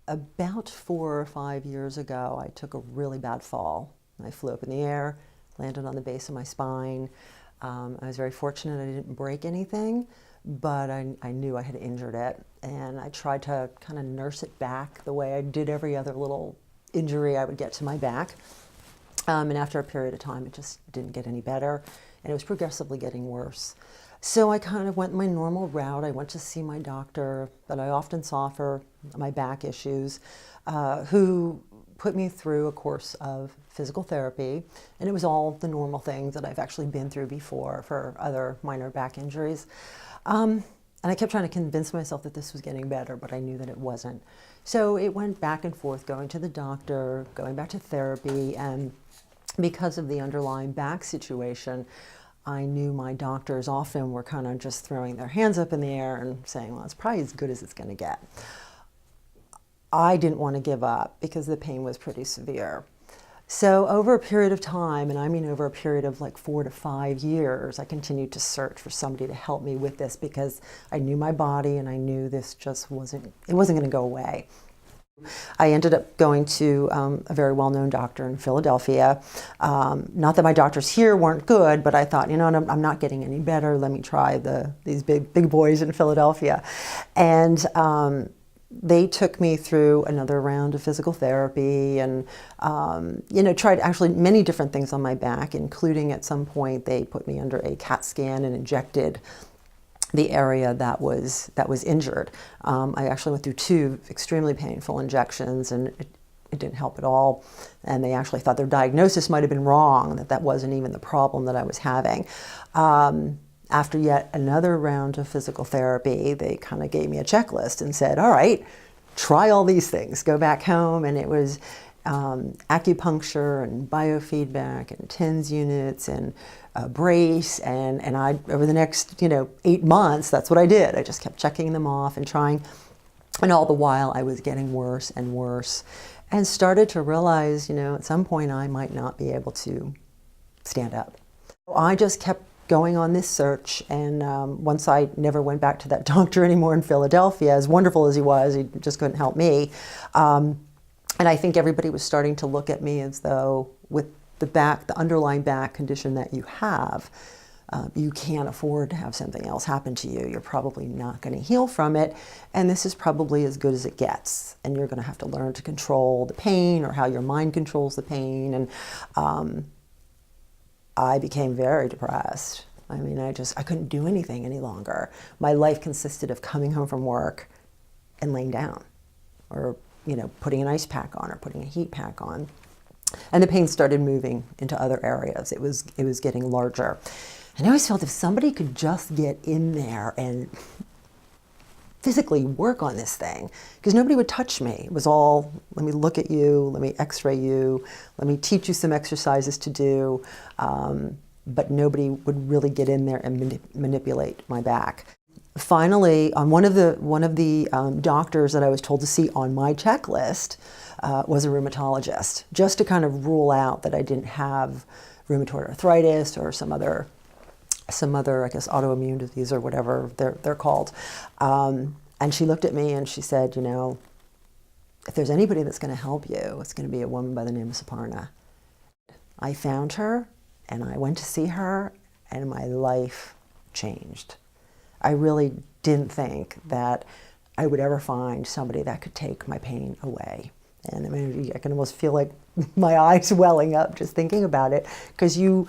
About 4 or 5 years ago, I took a really bad fall. I flew up in the air, landed on the base of my spine. I was very fortunate I didn't break anything, but I knew I had injured it. And I tried to kind of nurse it back the way I did every other little injury I would get to my back. And after a period of time, it just didn't get any better, and it was progressively getting worse. So I kind of went my normal route. I went to see my doctor that I often saw for my back issues, who put me through a course of physical therapy, and it was all the normal things that I've actually been through before for other minor back injuries. And I kept trying to convince myself that this was getting better, but I knew that it wasn't. So it went back and forth, going to the doctor, going back to therapy, and because of the underlying back situation, I knew my doctors often were kind of just throwing their hands up in the air and saying, well, it's probably as good as it's going to get. I didn't want to give up because the pain was pretty severe. So over a period of time, and I mean over a period of like 4 to 5 years, I continued to search for somebody to help me with this because I knew my body and I knew this just wasn't going to go away. I ended up going to a very well-known doctor in Philadelphia. Not that my doctors here weren't good, but I thought, you know, I'm not getting any better. Let me try these big boys in Philadelphia. And they took me through another round of physical therapy and, tried actually many different things on my back, including at some point they put me under a CAT scan and injected the area that was injured. I actually went through 2 extremely painful injections, and it didn't help at all. And they actually thought their diagnosis might have been wrong, that wasn't even the problem that I was having. After yet another round of physical therapy, they kind of gave me a checklist and said, all right, try all these things. Go back home. And it was acupuncture and biofeedback and TENS units and brace. And I, over the next 8 months, that's what I did. I just kept checking them off and trying. And all the while I was getting worse and worse, and started to realize, at some point I might not be able to stand up. I just kept going on this search, and once I never went back to that doctor anymore in Philadelphia, as wonderful as he just couldn't help me. And I think everybody was starting to look at me as though with the underlying back condition that you have, you can't afford to have something else happen to you. You're probably not going to heal from it, and this is probably as good as it gets. And you're going to have to learn to control the pain, or how your mind controls the pain. And I became very depressed. I mean, I couldn't do anything any longer. My life consisted of coming home from work and laying down, or putting an ice pack on or putting a heat pack on. And the pain started moving into other areas. It was getting larger. And I always felt if somebody could just get in there and physically work on this thing, because nobody would touch me. It was all, let me look at you, let me x-ray you, let me teach you some exercises to do, but nobody would really get in there and manipulate my back. Finally, one of the doctors that I was told to see on my checklist was a rheumatologist, just to kind of rule out that I didn't have rheumatoid arthritis or some other, I guess, autoimmune disease or whatever they're called. And she looked at me and she said, if there's anybody that's going to help you, it's going to be a woman by the name of Suparna. I found her and I went to see her, and my life changed. I really didn't think that I would ever find somebody that could take my pain away. And I mean, I can almost feel like my eyes welling up just thinking about it, because you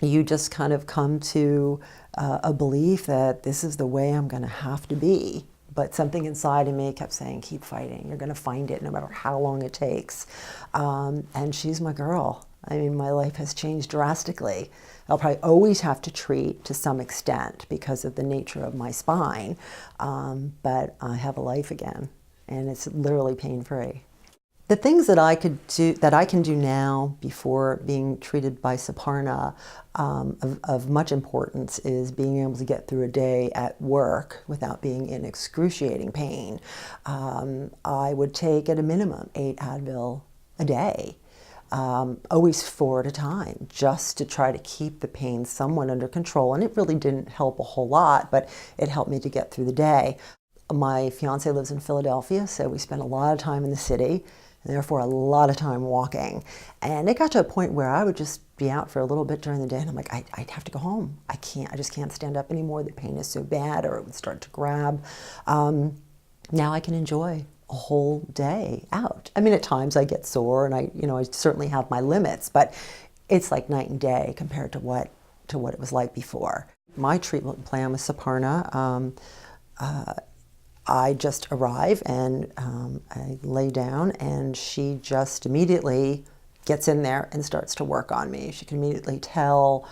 just kind of come to a belief that this is the way I'm going to have to be. But something inside of me kept saying, keep fighting. You're going to find it no matter how long it takes. And she's my girl. I mean, my life has changed drastically. I'll probably always have to treat to some extent because of the nature of my spine. But I have a life again, and it's literally pain-free. The things that I can do now before being treated by Suparna of much importance is being able to get through a day at work without being in excruciating pain. I would take at a minimum 8 Advil a day, always 4 at a time, just to try to keep the pain somewhat under control. And it really didn't help a whole lot, but it helped me to get through the day. My fiance lives in Philadelphia, so we spend a lot of time in the city, and therefore a lot of time walking. And it got to a point where I would just be out for a little bit during the day, and I'm like, I'd have to go home. I just can't stand up anymore. The pain is so bad, or it would start to grab. Now I can enjoy a whole day out. I mean, at times I get sore, and I certainly have my limits, but it's like night and day compared to what it was like before. My treatment plan with Suparna, I just arrive and I lay down, and she just immediately gets in there and starts to work on me. She can immediately tell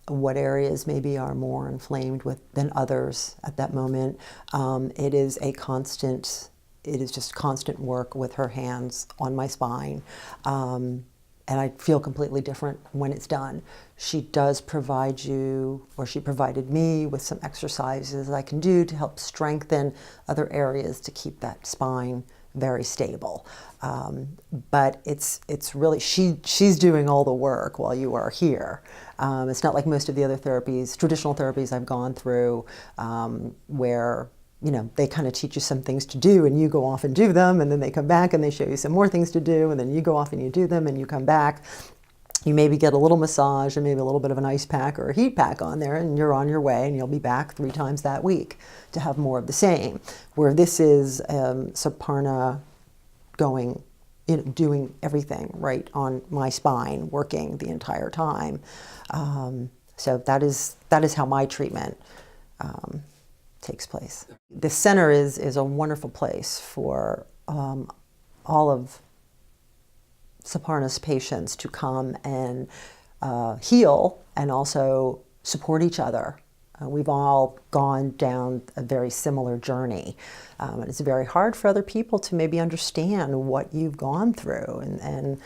what areas maybe are more inflamed than others at that moment. It is just constant work with her hands on my spine. And I feel completely different when it's done. She does provide you, or she provided me with some exercises I can do to help strengthen other areas to keep that spine very stable. But it's really, she's doing all the work while you are here. It's not like most of the other therapies, traditional therapies I've gone through, where they kind of teach you some things to do and you go off and do them, and then they come back and they show you some more things to do, and then you go off and you do them and you come back. You maybe get a little massage and maybe a little bit of an ice pack or a heat pack on there, and you're on your way, and you'll be back 3 times that week to have more of the same. Where this is Suparna going, doing everything right on my spine, working the entire time. So that is how my treatment takes place. The center is a wonderful place for all of Suparna's patients to come and heal and also support each other. We've all gone down a very similar journey. And it's very hard for other people to maybe understand what you've gone through and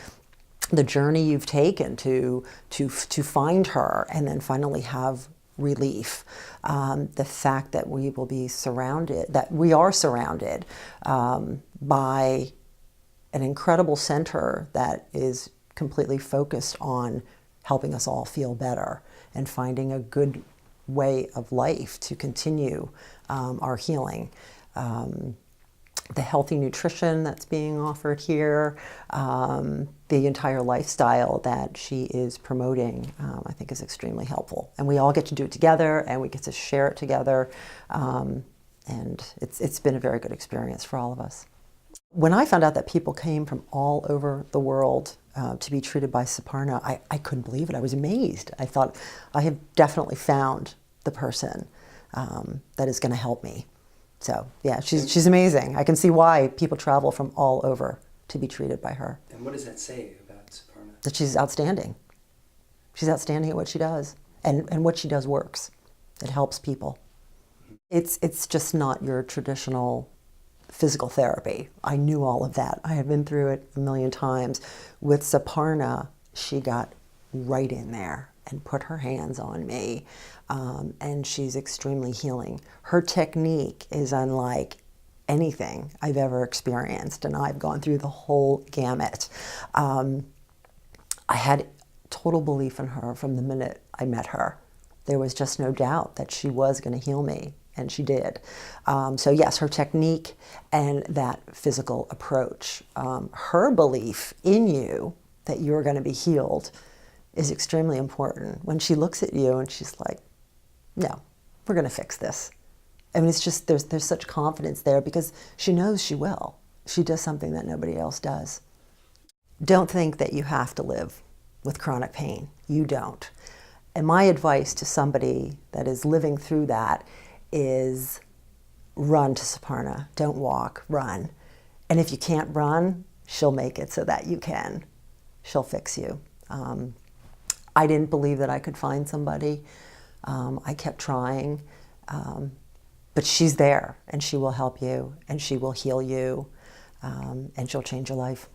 the journey you've taken to find her and then finally have relief. The fact that we are surrounded by an incredible center that is completely focused on helping us all feel better and finding a good way of life to continue our healing. The healthy nutrition that's being offered here, the entire lifestyle that she is promoting, I think is extremely helpful. And we all get to do it together, and we get to share it together, and it's been a very good experience for all of us. When I found out that people came from all over the world to be treated by Suparna, I couldn't believe it. I was amazed. I thought, I have definitely found the person that is going to help me. So yeah, she's amazing. I can see why people travel from all over to be treated by her. And what does that say about Suparna? That she's outstanding. She's outstanding at what she does, and what she does works. It helps people. It's just not your traditional physical therapy. I knew all of that. I had been through it a million times. With Suparna, she got right in there and put her hands on me, and she's extremely healing. Her technique is unlike anything I've ever experienced, and I've gone through the whole gamut. I had total belief in her from the minute I met her. There was just no doubt that she was going to heal me, and she did. So yes, her technique and that physical approach, her belief in you that you're going to be healed is extremely important. When she looks at you and she's like, no, we're going to fix this. I mean, it's just, there's such confidence there because she knows she will. She does something that nobody else does. Don't think that you have to live with chronic pain. You don't. And my advice to somebody that is living through that is run to Suparna. Don't walk, run. And if you can't run, she'll make it so that you can. She'll fix you. I didn't believe that I could find somebody. I kept trying, but she's there, and she will help you, and she will heal you, and she'll change your life.